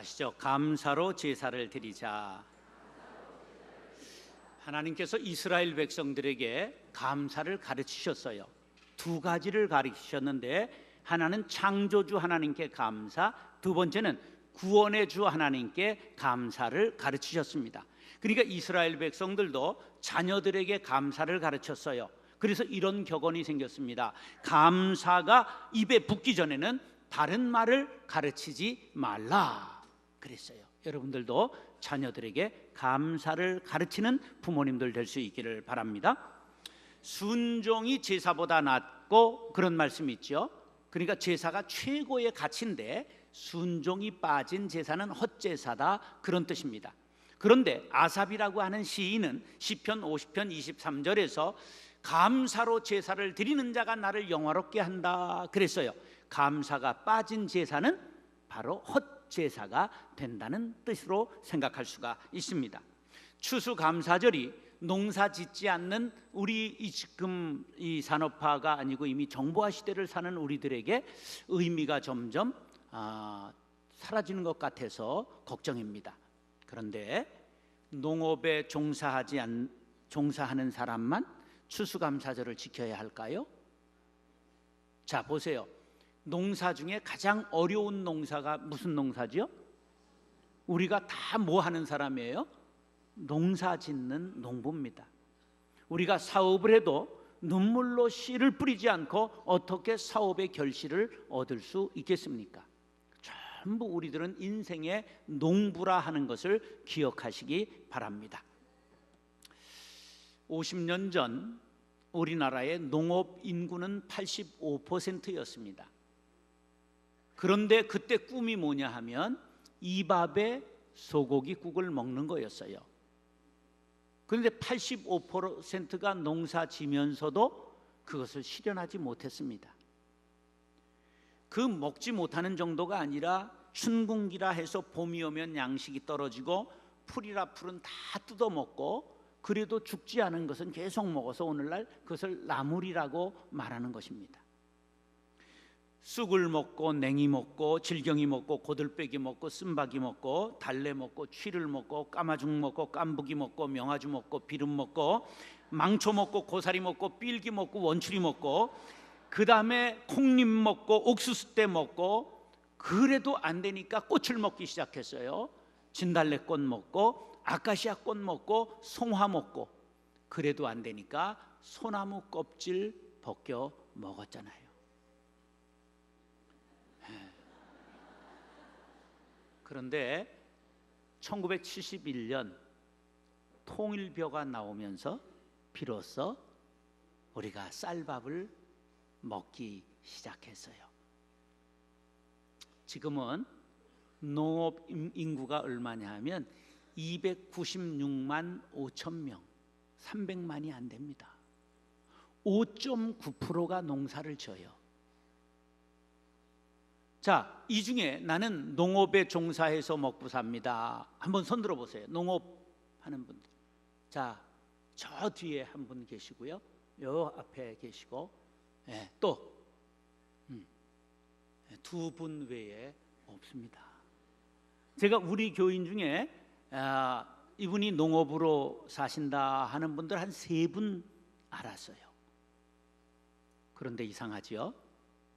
하시죠. 감사로 제사를 드리자. 하나님께서 이스라엘 백성들에게 감사를 가르치셨어요. 두 가지를 가르치셨는데, 하나는 창조주 하나님께 감사, 두 번째는 구원의 주 하나님께 감사를 가르치셨습니다. 그러니까 이스라엘 백성들도 자녀들에게 감사를 가르쳤어요. 그래서 이런 격언이 생겼습니다. 감사가 입에 붙기 전에는 다른 말을 가르치지 말라 그랬어요. 여러분들도 자녀들에게 감사를 가르치는 부모님들 될 수 있기를 바랍니다. 순종이 제사보다 낫고 그런 말씀이 있죠. 그러니까 제사가 최고의 가치인데 순종이 빠진 제사는 헛제사다, 그런 뜻입니다. 그런데 아삽이라고 하는 시인은 시편 50편 23절에서 감사로 제사를 드리는 자가 나를 영화롭게 한다 그랬어요. 감사가 빠진 제사는 바로 헛제사가 된다는 뜻으로 생각할 수가 있습니다. 추수감사절이 농사 짓지 않는 우리 지금 이 산업화가 아니고 이미 정보화 시대를 사는 우리들에게 의미가 점점 사라지는 것 같아서 걱정입니다. 그런데 농업에 종사하는 사람만 추수감사절을 지켜야 할까요? 자, 보세요. 농사 중에 가장 어려운 농사가 무슨 농사죠? 우리가 다 뭐 하는 사람이에요? 농사 짓는 농부입니다. 우리가 사업을 해도 눈물로 씨를 뿌리지 않고 어떻게 사업의 결실을 얻을 수 있겠습니까? 전부 우리들은 인생의 농부라 하는 것을 기억하시기 바랍니다. 50년 전 우리나라의 농업 인구는 85%였습니다. 그런데 그때 꿈이 뭐냐 하면 이 밥에 소고기국을 먹는 거였어요. 그런데 85%가 농사 지면서도 그것을 실현하지 못했습니다. 그 먹지 못하는 정도가 아니라 춘궁기라 해서 봄이 오면 양식이 떨어지고 풀이라 풀은 다 뜯어먹고, 그래도 죽지 않은 것은 계속 먹어서 오늘날 그것을 나물이라고 말하는 것입니다. 쑥을 먹고 냉이 먹고 질경이 먹고 고들빼기 먹고 쓴바기 먹고 달래 먹고 취를 먹고 까마죽 먹고 깐부기 먹고 명아주 먹고 비름 먹고 망초 먹고 고사리 먹고 삘기 먹고 원추리 먹고, 그 다음에 콩잎 먹고 옥수수대 먹고, 그래도 안 되니까 꽃을 먹기 시작했어요. 진달래꽃 먹고 아카시아꽃 먹고 송화 먹고, 그래도 안 되니까 소나무 껍질 벗겨 먹었잖아요. 그런데 1971년 통일벼가 나오면서 비로소 우리가 쌀밥을 먹기 시작했어요. 지금은 농업 인구가 얼마냐 하면 296만 5천 명, 300만이 안 됩니다. 5.9%가 농사를 져요. 자, 이 중에 나는 농업에 종사해서 먹고 삽니다. 한번 손 들어 보세요. 농업하는 분들. 자, 저 뒤에 한 분 계시고요. 요 앞에 계시고, 또 두 분 외에 없습니다. 제가 우리 교인 중에 이분이 농업으로 사신다 하는 분들 한 3분 알았어요. 그런데 이상하지요?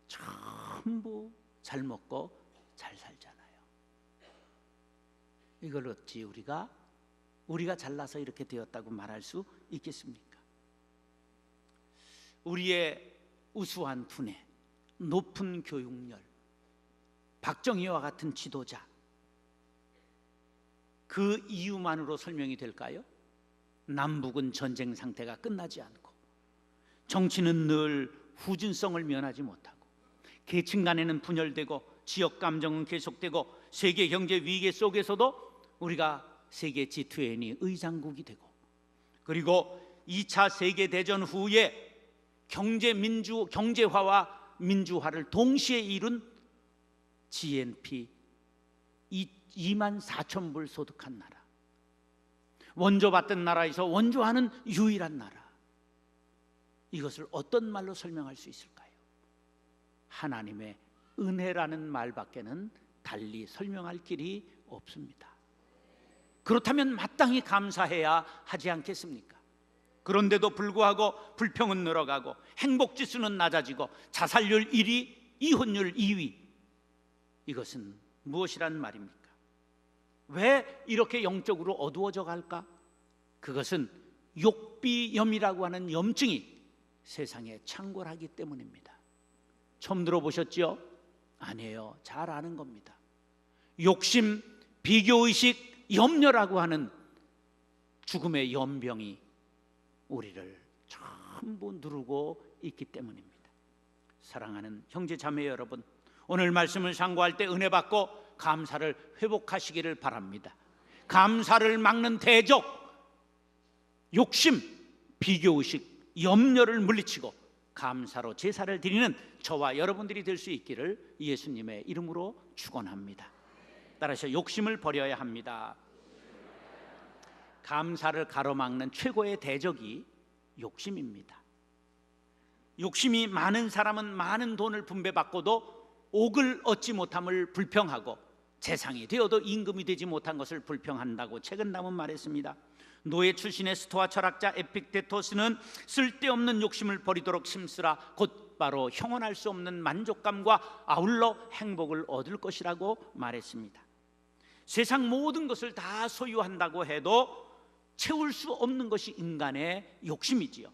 전부 잘 먹고 잘 살잖아요. 이걸 어찌 우리가 잘나서 이렇게 되었다고 말할 수 있겠습니까? 우리의 우수한 두뇌, 높은 교육열, 박정희와 같은 지도자, 그 이유만으로 설명이 될까요? 남북은 전쟁 상태가 끝나지 않고, 정치는 늘 후진성을 면하지 못하고, 계층 간에는 분열되고, 지역 감정은 계속되고, 세계 경제 위기 속에서도 우리가 세계 G20 의장국이 되고, 그리고 2차 세계대전 후에 경제화와 민주화를 동시에 이룬 GNP 2만 4천 불 소득한 나라, 원조 받던 나라에서 원조하는 유일한 나라, 이것을 어떤 말로 설명할 수 있을까요? 하나님의 은혜라는 말밖에는 달리 설명할 길이 없습니다. 그렇다면 마땅히 감사해야 하지 않겠습니까? 그런데도 불구하고 불평은 늘어가고 행복지수는 낮아지고 자살률 1위, 이혼율 2위. 이것은 무엇이란 말입니까? 왜 이렇게 영적으로 어두워져 갈까? 그것은 욕비염이라고 하는 염증이 세상에 창궐하기 때문입니다. 처음 들어보셨죠? 아니에요. 잘 아는 겁니다. 욕심, 비교의식, 염려라고 하는 죽음의 연병이 우리를 전부 누르고 있기 때문입니다. 사랑하는 형제 자매 여러분, 오늘 말씀을 상고할 때 은혜 받고 감사를 회복하시기를 바랍니다. 감사를 막는 대적, 욕심, 비교의식, 염려를 물리치고 감사로 제사를 드리는 저와 여러분들이 될 수 있기를 예수님의 이름으로 축원합니다. 따라서 욕심을 버려야 합니다. 감사를 가로막는 최고의 대적이 욕심입니다. 욕심이 많은 사람은 많은 돈을 분배받고도 옥을 얻지 못함을 불평하고 재상이 되어도 임금이 되지 못한 것을 불평한다고 책은 남은 말했습니다. 노예 출신의 스토아 철학자 에픽테토스는 쓸데없는 욕심을 버리도록 심쓰라 곧바로 형언할 수 없는 만족감과 아울러 행복을 얻을 것이라고 말했습니다. 세상 모든 것을 다 소유한다고 해도 채울 수 없는 것이 인간의 욕심이지요.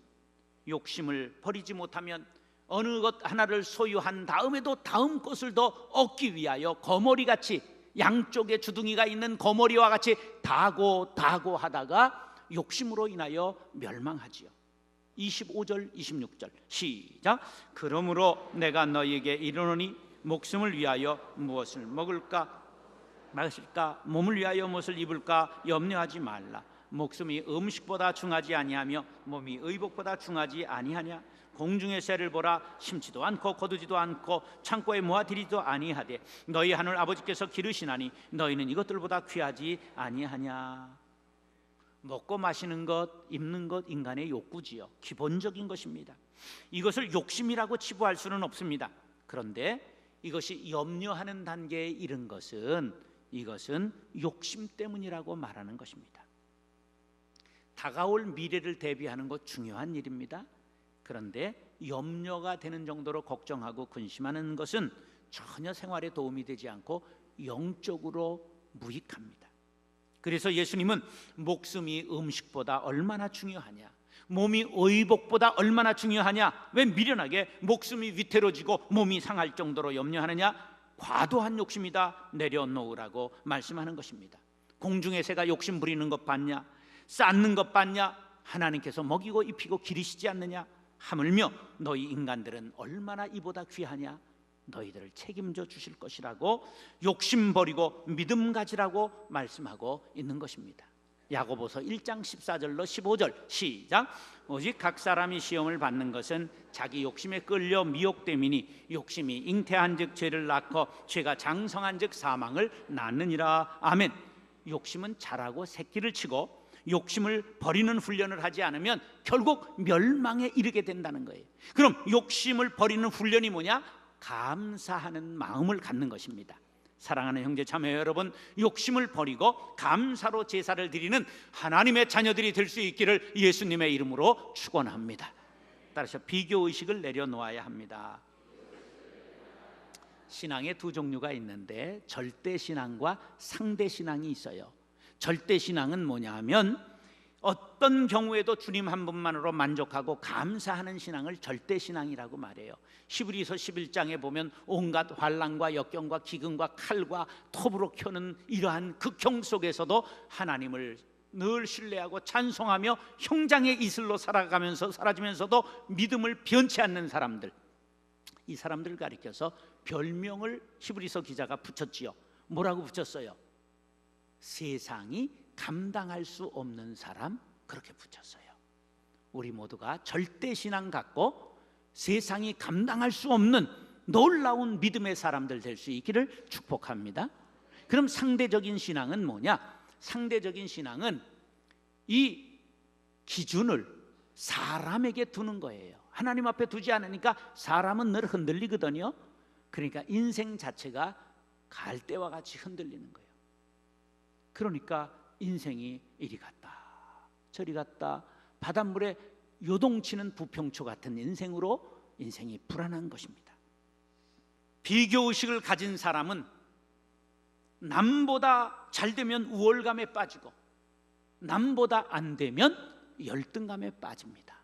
욕심을 버리지 못하면 어느 것 하나를 소유한 다음에도 다음 것을 더 얻기 위하여 거머리같이, 양쪽에 주둥이가 있는 거머리와 같이 다고 하다가 욕심으로 인하여 멸망하지요. 25절 26절 시작. 그러므로 내가 너희에게 이르노니 목숨을 위하여 무엇을 먹을까 마실까, 몸을 위하여 무엇을 입을까 염려하지 말라. 목숨이 음식보다 중하지 아니하며 몸이 의복보다 중하지 아니하냐. 공중의 새를 보라. 심지도 않고 거두지도 않고 창고에 모아들이지도 아니하되 너희 하늘 아버지께서 기르시나니 너희는 이것들보다 귀하지 아니하냐. 먹고 마시는 것, 입는 것 인간의 욕구지요. 기본적인 것입니다. 이것을 욕심이라고 치부할 수는 없습니다. 그런데 이것이 염려하는 단계에 이른 것은 이것은 욕심 때문이라고 말하는 것입니다. 다가올 미래를 대비하는 것 중요한 일입니다. 그런데 염려가 되는 정도로 걱정하고 근심하는 것은 전혀 생활에 도움이 되지 않고 영적으로 무익합니다. 그래서 예수님은 목숨이 음식보다 얼마나 중요하냐, 몸이 의복보다 얼마나 중요하냐, 왜 미련하게 목숨이 위태로지고 몸이 상할 정도로 염려하느냐, 과도한 욕심이다 내려놓으라고 말씀하는 것입니다. 공중의 새가 욕심 부리는 것 봤냐? 쌓는 것 봤냐? 하나님께서 먹이고 입히고 기르시지 않느냐? 하물며 너희 인간들은 얼마나 이보다 귀하냐? 너희들을 책임져 주실 것이라고 욕심 버리고 믿음 가지라고 말씀하고 있는 것입니다. 야고보서 1장 14절로 15절 시작. 오직 각 사람이 시험을 받는 것은 자기 욕심에 끌려 미혹됨이니 욕심이 잉태한즉 죄를 낳고 죄가 장성한즉 사망을 낳느니라. 아멘. 욕심은 자라고 새끼를 치고 욕심을 버리는 훈련을 하지 않으면 결국 멸망에 이르게 된다는 거예요. 그럼 욕심을 버리는 훈련이 뭐냐? 감사하는 마음을 갖는 것입니다. 사랑하는 형제 자매 여러분, 욕심을 버리고 감사로 제사를 드리는 하나님의 자녀들이 될 수 있기를 예수님의 이름으로 축원합니다. 따라서 비교의식을 내려놓아야 합니다. 신앙의 두 종류가 있는데 절대신앙과 상대신앙이 있어요. 절대신앙은 뭐냐 하면 어떤 경우에도 주님 한 분만으로 만족하고 감사하는 신앙을 절대신앙이라고 말해요. 히브리서 11장에 보면 온갖 환난과 역경과 기근과 칼과 톱으로 켜는 이러한 극형 속에서도 하나님을 늘 신뢰하고 찬송하며 형장의 이슬로 살아가면서도 믿음을 변치 않는 사람들, 이 사람들을 가리켜서 별명을 히브리서 기자가 붙였지요. 뭐라고 붙였어요? 세상이 감당할 수 없는 사람, 그렇게 붙였어요. 우리 모두가 절대신앙 갖고 세상이 감당할 수 없는 놀라운 믿음의 사람들 될 수 있기를 축복합니다. 그럼 상대적인 신앙은 뭐냐? 상대적인 신앙은 이 기준을 사람에게 두는 거예요. 하나님 앞에 두지 않으니까 사람은 늘 흔들리거든요. 그러니까 인생 자체가 갈대와 같이 흔들리는 거예요. 그러니까 인생이 이리 갔다 저리 갔다 바닷물에 요동치는 부평초 같은 인생으로 인생이 불안한 것입니다. 비교의식을 가진 사람은 남보다 잘 되면 우월감에 빠지고 남보다 안 되면 열등감에 빠집니다.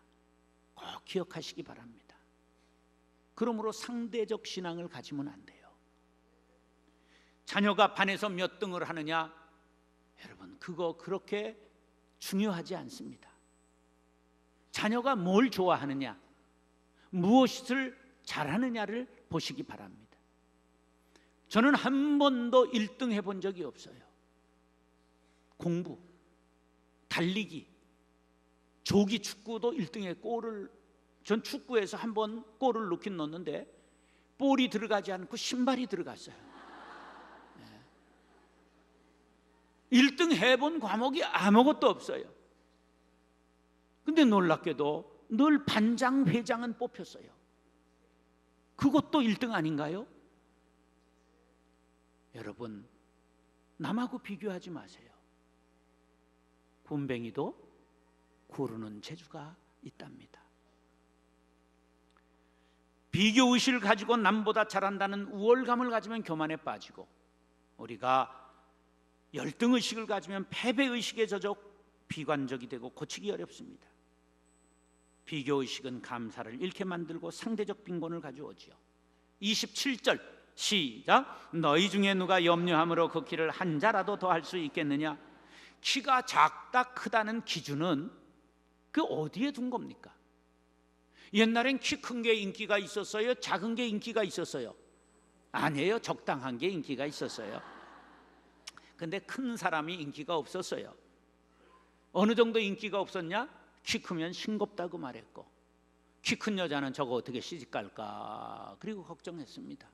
꼭 기억하시기 바랍니다. 그러므로 상대적 신앙을 가지면 안 돼요. 자녀가 반에서 몇 등을 하느냐, 여러분 그거 그렇게 중요하지 않습니다. 자녀가 뭘 좋아하느냐, 무엇을 잘하느냐를 보시기 바랍니다. 저는 한 번도 1등 해본 적이 없어요. 공부, 달리기, 조기 축구도 1등에 골을, 전 축구에서 한 번 골을 넣긴 넣었는데 볼이 들어가지 않고 신발이 들어갔어요. 1등 해본 과목이 아무것도 없어요. 근데 놀랍게도 늘 반장, 회장은 뽑혔어요. 그것도 1등 아닌가요? 여러분, 남하고 비교하지 마세요. 굼벵이도 구르는 재주가 있답니다. 비교의식을 가지고 남보다 잘한다는 우월감을 가지면 교만에 빠지고, 우리가 열등의식을 가지면 패배의식에 젖어 비관적이 되고 고치기 어렵습니다. 비교의식은 감사를 잃게 만들고 상대적 빈곤을 가져오지요. 27절 시작. 너희 중에 누가 염려함으로 그 키를 한 자라도 더 할 수 있겠느냐. 키가 작다 크다는 기준은 그 어디에 둔 겁니까? 옛날엔 키 큰 게 인기가 있었어요? 작은 게 인기가 있었어요? 아니에요. 적당한 게 인기가 있었어요. 근데 큰 사람이 인기가 없었어요. 어느 정도 인기가 없었냐? 키 크면 싱겁다고 말했고, 키 큰 여자는 저거 어떻게 시집갈까 그리고 걱정했습니다.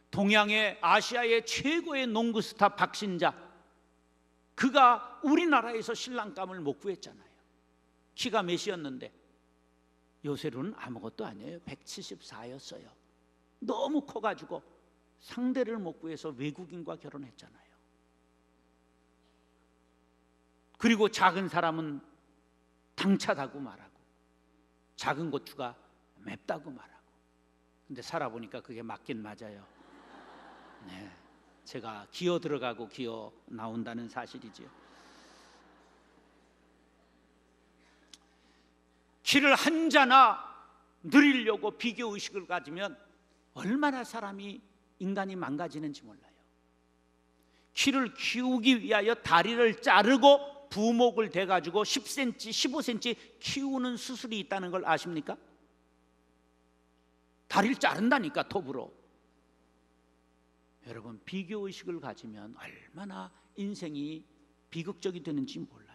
동양의, 아시아의 최고의 농구 스타 박신자, 그가 우리나라에서 신랑감을 못 구했잖아요. 키가 몇이었는데 요새로는 아무것도 아니에요. 174였어요. 너무 커가지고 상대를 못 구해서 외국인과 결혼했잖아요. 그리고 작은 사람은 당차다고 말하고 작은 고추가 맵다고 말하고. 근데 살아보니까 그게 맞긴 맞아요. 네, 제가 기어 들어가고 기어 나온다는 사실이지요. 키를 한 자나 늘리려고 비교의식을 가지면 얼마나 사람이, 인간이 망가지는지 몰라요. 키를 키우기 위하여 다리를 자르고 부목을 대가지고 10cm, 15cm 키우는 수술이 있다는 걸 아십니까? 다리를 자른다니까, 톱으로. 여러분, 비교의식을 가지면 얼마나 인생이 비극적이 되는지 몰라요.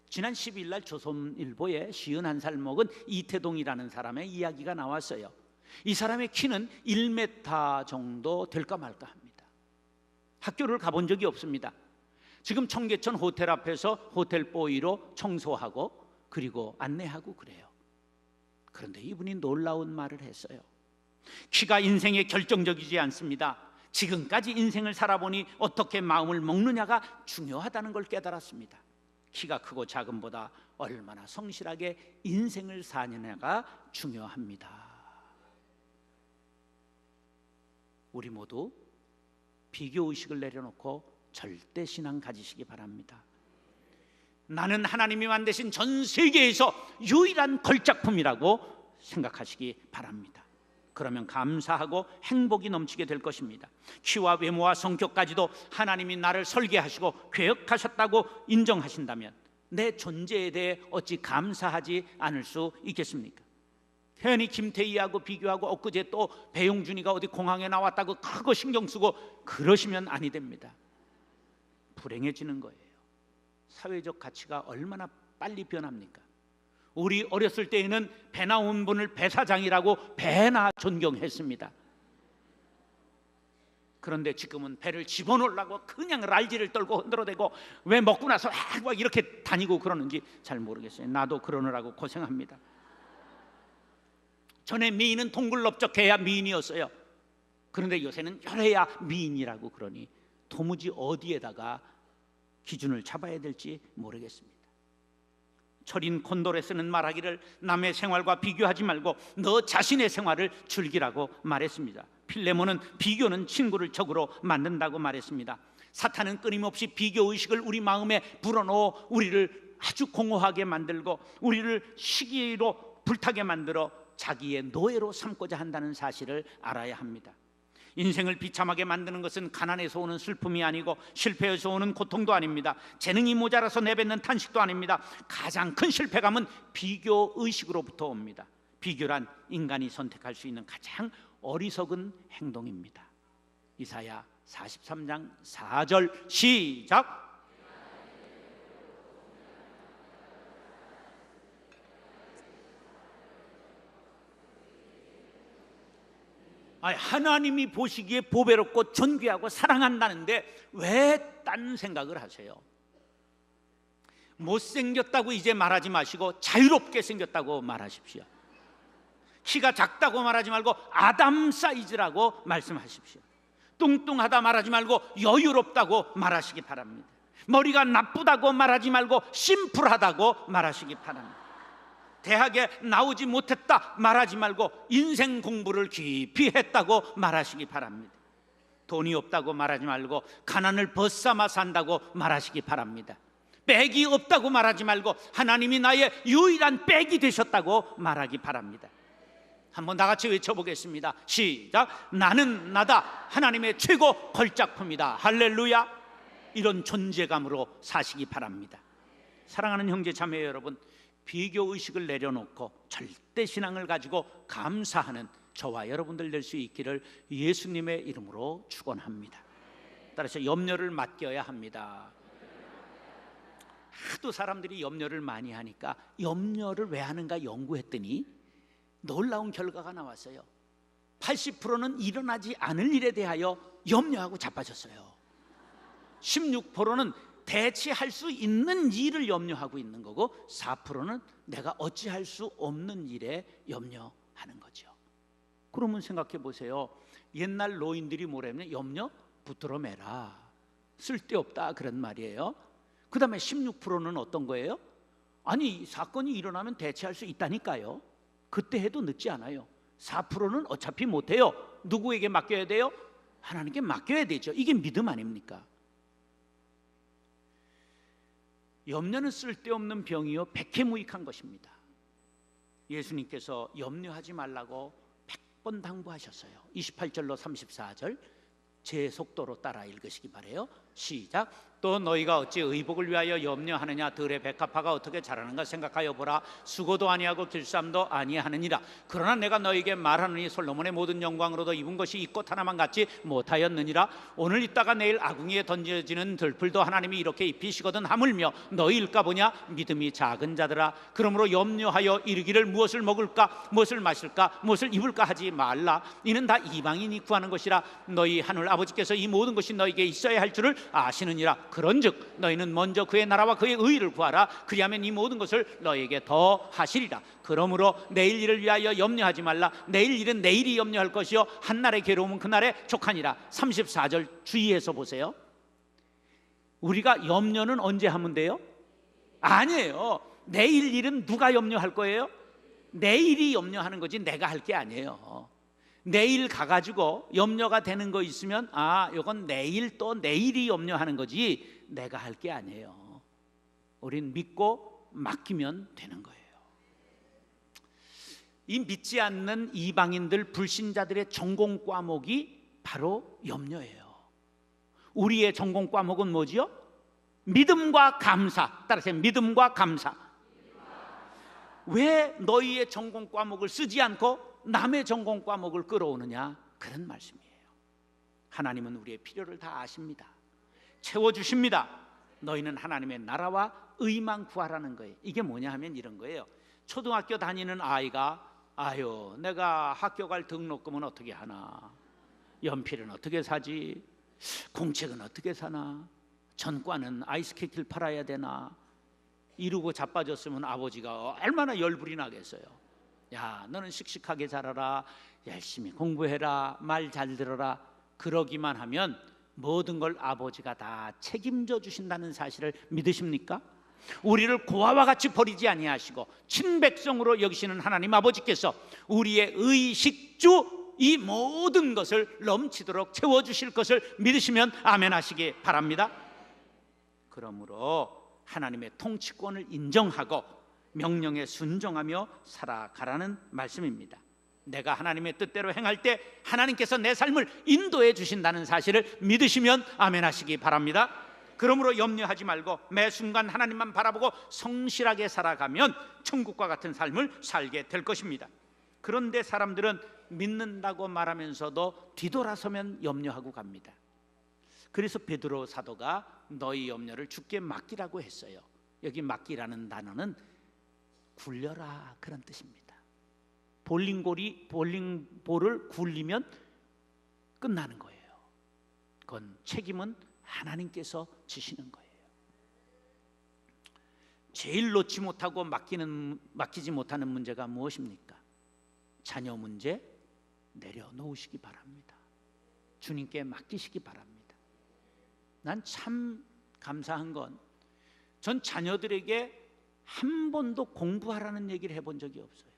지난 10일 날 조선일보에 51살 먹은 이태동이라는 사람의 이야기가 나왔어요. 이 사람의 키는 1m 정도 될까 말까 합니다. 학교를 가본 적이 없습니다. 지금 청계천 호텔 앞에서 호텔 보이로 청소하고 그리고 안내하고 그래요. 그런데 이분이 놀라운 말을 했어요. 키가 인생에 결정적이지 않습니다. 지금까지 인생을 살아보니 어떻게 마음을 먹느냐가 중요하다는 걸 깨달았습니다. 키가 크고 작음보다 얼마나 성실하게 인생을 사느냐가 중요합니다. 우리 모두 비교의식을 내려놓고 절대 신앙 가지시기 바랍니다. 나는 하나님이 만드신 전 세계에서 유일한 걸작품이라고 생각하시기 바랍니다. 그러면 감사하고 행복이 넘치게 될 것입니다. 키와 외모와 성격까지도 하나님이 나를 설계하시고 계획하셨다고 인정하신다면 내 존재에 대해 어찌 감사하지 않을 수 있겠습니까? 괜히 김태희하고 비교하고 엊그제 또 배용준이가 어디 공항에 나왔다고 크고 신경 쓰고 그러시면 아니 됩니다. 불행해지는 거예요. 사회적 가치가 얼마나 빨리 변합니까? 우리 어렸을 때에는 배 나온 분을 배사장이라고 배나 존경했습니다. 그런데 지금은 배를 집어넣으려고 그냥 랄지를 떨고 흔들어대고 왜 먹고 나서 막 이렇게 다니고 그러는지 잘 모르겠어요. 나도 그러느라고 고생합니다. 전에 미인은 동글넓적해야 미인이었어요. 그런데 요새는 혈해야 미인이라고 그러니 도무지 어디에다가 기준을 잡아야 될지 모르겠습니다. 철인 콘도레스는 말하기를 남의 생활과 비교하지 말고 너 자신의 생활을 즐기라고 말했습니다. 필레몬은 비교는 친구를 적으로 만든다고 말했습니다. 사탄은 끊임없이 비교의식을 우리 마음에 불어넣어 우리를 아주 공허하게 만들고 우리를 시기로 불타게 만들어 자기의 노예로 삼고자 한다는 사실을 알아야 합니다. 인생을 비참하게 만드는 것은 가난에서 오는 슬픔이 아니고 실패에서 오는 고통도 아닙니다. 재능이 모자라서 내뱉는 탄식도 아닙니다. 가장 큰 실패감은 비교의식으로부터 옵니다. 비교란 인간이 선택할 수 있는 가장 어리석은 행동입니다. 이사야 43장 4절 시작. 하나님이 보시기에 보배롭고 존귀하고 사랑한다는데 왜 딴 생각을 하세요? 못생겼다고 이제 말하지 마시고 자유롭게 생겼다고 말하십시오. 키가 작다고 말하지 말고 아담 사이즈라고 말씀하십시오. 뚱뚱하다 말하지 말고 여유롭다고 말하시기 바랍니다. 머리가 나쁘다고 말하지 말고 심플하다고 말하시기 바랍니다. 대학에 나오지 못했다 말하지 말고 인생 공부를 깊이 했다고 말하시기 바랍니다. 돈이 없다고 말하지 말고 가난을 벗삼아 산다고 말하시기 바랍니다. 백이 없다고 말하지 말고 하나님이 나의 유일한 백이 되셨다고 말하기 바랍니다. 한번 다 같이 외쳐보겠습니다. 시작. 나는 나다. 하나님의 최고 걸작품이다. 할렐루야. 이런 존재감으로 사시기 바랍니다. 사랑하는 형제 자매 여러분, 비교의식을 내려놓고 절대신앙을 가지고 감사하는 저와 여러분들 될 수 있기를 예수님의 이름으로 축원합니다. 따라서 염려를 맡겨야 합니다. 하도 사람들이 염려를 많이 하니까 염려를 왜 하는가 연구했더니 놀라운 결과가 나왔어요. 80%는 일어나지 않을 일에 대하여 염려하고 자빠졌어요. 16%는 대체할 수 있는 일을 염려하고 있는 거고 4%는 내가 어찌할 수 없는 일에 염려하는 거죠. 그러면 생각해 보세요. 옛날 노인들이 뭐라면 염려 붙들어 매라, 쓸데없다 그런 말이에요. 그 다음에 16%는 어떤 거예요? 아니 사건이 일어나면 대체할 수 있다니까요. 그때 해도 늦지 않아요. 4%는 어차피 못해요. 누구에게 맡겨야 돼요? 하나님께 맡겨야 되죠. 이게 믿음 아닙니까? 염려는 쓸데없는 병이요 백해무익한 것입니다. 예수님께서 염려하지 말라고 100번 당부하셨어요. 28절로 34절 제 속도로 따라 읽으시기 바래요. 시작. 또 너희가 어찌 의복을 위하여 염려하느냐. 들의 백합화가 어떻게 자라는가 생각하여 보라. 수고도 아니하고 길쌈도 아니하느니라. 그러나 내가 너희에게 말하느니 솔로몬의 모든 영광으로도 입은 것이 이 꽃 하나만 같지 못하였느니라. 오늘 있다가 내일 아궁이에 던져지는 들풀도 하나님이 이렇게 입히시거든 하물며 너희일까 보냐. 믿음이 작은 자들아. 그러므로 염려하여 이르기를 무엇을 먹을까 무엇을 마실까 무엇을 입을까 하지 말라. 이는 다 이방인이 구하는 것이라. 너희 하늘 아버지께서 이 모든 것이 너희에게 있어야 할 줄을 아시느니라. 그런즉 너희는 먼저 그의 나라와 그의 의를 구하라. 그리하면 이 모든 것을 너희에게 더 하시리라. 그러므로 내일 일을 위하여 염려하지 말라. 내일 일은 내일이 염려할 것이요 한날의 괴로움은 그날에 족하니라. 34절 주의해서 보세요. 우리가 염려는 언제 하면 돼요? 아니에요. 내일 일은 누가 염려할 거예요? 내일이 염려하는 거지 내가 할 게 아니에요. 내일 가가지고 염려가 되는 거 있으면 이건 내일 또 내일이 염려하는 거지 내가 할 게 아니에요. 우린 믿고 맡기면 되는 거예요. 이 믿지 않는 이방인들 불신자들의 전공 과목이 바로 염려예요. 우리의 전공 과목은 뭐지요? 믿음과 감사. 따라서 믿음과 감사. 왜 너희의 전공 과목을 쓰지 않고 남의 전공 과목을 끌어오느냐 그런 말씀이에요. 하나님은 우리의 필요를 다 아십니다. 채워주십니다. 너희는 하나님의 나라와 의만 구하라는 거예요. 이게 뭐냐 하면 이런 거예요. 초등학교 다니는 아이가 내가 학교 갈 등록금은 어떻게 하나, 연필은 어떻게 사지, 공책은 어떻게 사나, 전과는 아이스케이크를 팔아야 되나 이러고 자빠졌으면 아버지가 얼마나 열불이 나겠어요. 야, 너는 씩씩하게 자라라, 열심히 공부해라, 말 잘 들어라. 그러기만 하면 모든 걸 아버지가 다 책임져 주신다는 사실을 믿으십니까? 우리를 고아와 같이 버리지 아니하시고 친백성으로 여기시는 하나님 아버지께서 우리의 의식주 이 모든 것을 넘치도록 채워주실 것을 믿으시면 아멘 하시기 바랍니다. 그러므로 하나님의 통치권을 인정하고 명령에 순종하며 살아가라는 말씀입니다. 내가 하나님의 뜻대로 행할 때 하나님께서 내 삶을 인도해 주신다는 사실을 믿으시면 아멘 하시기 바랍니다. 그러므로 염려하지 말고 매 순간 하나님만 바라보고 성실하게 살아가면 천국과 같은 삶을 살게 될 것입니다. 그런데 사람들은 믿는다고 말하면서도 뒤돌아서면 염려하고 갑니다. 그래서 베드로 사도가 너희 염려를 주께 맡기라고 했어요. 여기 맡기라는 단어는 굴려라 그런 뜻입니다. 볼링볼을 굴리면 끝나는 거예요. 그건 책임은 하나님께서 지시는 거예요. 제일 놓지 못하고 맡기지 못하는 문제가 무엇입니까? 자녀 문제 내려놓으시기 바랍니다. 주님께 맡기시기 바랍니다. 난 참 감사한 건 전 자녀들에게 한 번도 공부하라는 얘기를 해본 적이 없어요.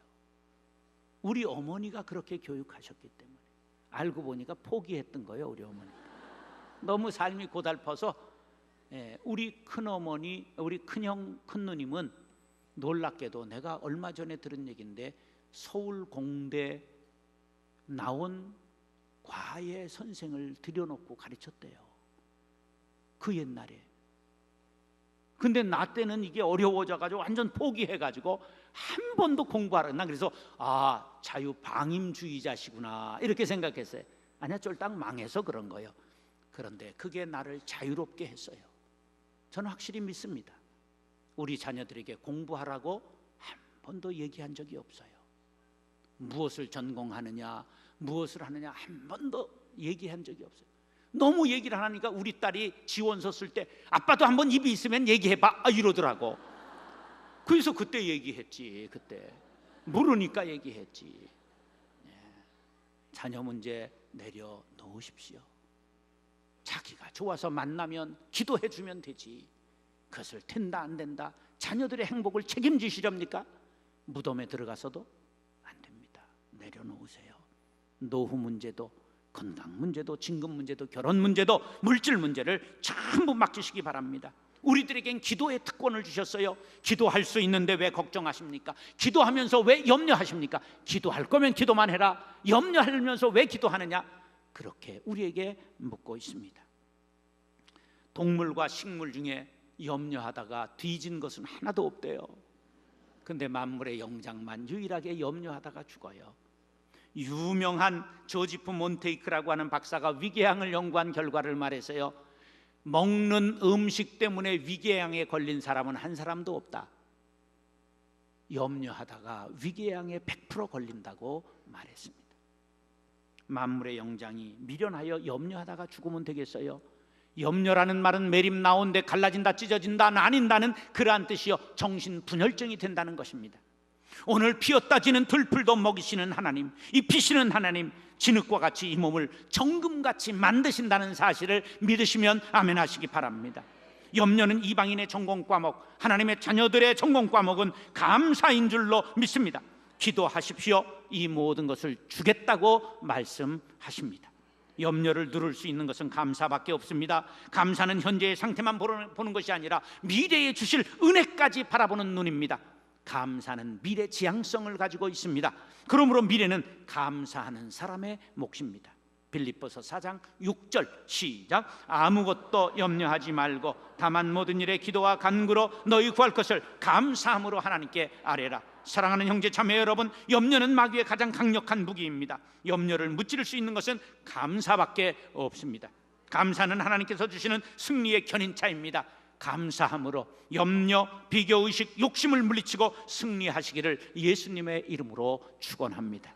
우리 어머니가 그렇게 교육하셨기 때문에. 알고 보니까 포기했던 거예요, 우리 어머니가. 너무 삶이 고달퍼서. 우리 큰어머니, 우리 큰형, 큰누님은 놀랍게도 내가 얼마 전에 들은 얘기인데 서울 공대 나온 과외 선생을 들여놓고 가르쳤대요. 그 옛날에. 근데 나 때는 이게 어려워져가지고 완전 포기해가지고 한 번도 공부하라. 난 그래서 자유방임주의자시구나 이렇게 생각했어요. 아니야, 쫄딱 망해서 그런 거예요. 그런데 그게 나를 자유롭게 했어요. 저는 확실히 믿습니다. 우리 자녀들에게 공부하라고 한 번도 얘기한 적이 없어요. 무엇을 전공하느냐, 무엇을 하느냐 한 번도 얘기한 적이 없어요. 너무 얘기를 하니까 우리 딸이 지원서 쓸 때 아빠도 한번 입이 있으면 얘기해봐 이러더라고. 그래서 그때 얘기했지. 그때 모르니까 얘기했지. 자녀 문제 내려놓으십시오. 자기가 좋아서 만나면 기도해 주면 되지. 그것을 된다 안 된다 자녀들의 행복을 책임지시렵니까? 무덤에 들어가서도 안 됩니다. 내려놓으세요. 노후 문제도, 건강 문제도, 진급 문제도, 결혼 문제도, 물질 문제를 전부 맡기시기 바랍니다. 우리들에겐 기도의 특권을 주셨어요. 기도할 수 있는데 왜 걱정하십니까? 기도하면서 왜 염려하십니까? 기도할 거면 기도만 해라. 염려하면서 왜 기도하느냐? 그렇게 우리에게 묻고 있습니다. 동물과 식물 중에 염려하다가 뒤진 것은 하나도 없대요. 근데 만물의 영장만 유일하게 염려하다가 죽어요. 유명한 조지프 몬테이크라고 하는 박사가 위궤양을 연구한 결과를 말해서요, 먹는 음식 때문에 위궤양에 걸린 사람은 한 사람도 없다. 염려하다가 위궤양에 100% 걸린다고 말했습니다. 만물의 영장이 미련하여 염려하다가 죽으면 되겠어요? 염려라는 말은 매림 나온데 갈라진다, 찢어진다, 나뉜다는 그러한 뜻이요, 정신분열증이 된다는 것입니다. 오늘 피었다 지는 들풀도 먹이시는 하나님, 입히시는 하나님, 진흙과 같이 이 몸을 정금같이 만드신다는 사실을 믿으시면 아멘 하시기 바랍니다. 염려는 이방인의 전공 과목, 하나님의 자녀들의 전공 과목은 감사인 줄로 믿습니다. 기도하십시오. 이 모든 것을 주겠다고 말씀하십니다. 염려를 누를 수 있는 것은 감사밖에 없습니다. 감사는 현재의 상태만 보는 것이 아니라 미래에 주실 은혜까지 바라보는 눈입니다. 감사는 미래 지향성을 가지고 있습니다. 그러므로 미래는 감사하는 사람의 몫입니다. 빌립보서 4장 6절 시작. 아무것도 염려하지 말고 다만 모든 일에 기도와 간구로 너희 구할 것을 감사함으로 하나님께 아뢰라. 사랑하는 형제 자매 여러분, 염려는 마귀의 가장 강력한 무기입니다. 염려를 무찌를 수 있는 것은 감사밖에 없습니다. 감사는 하나님께서 주시는 승리의 견인차입니다. 감사함으로 염려, 비교의식, 욕심을 물리치고 승리하시기를 예수님의 이름으로 축원합니다.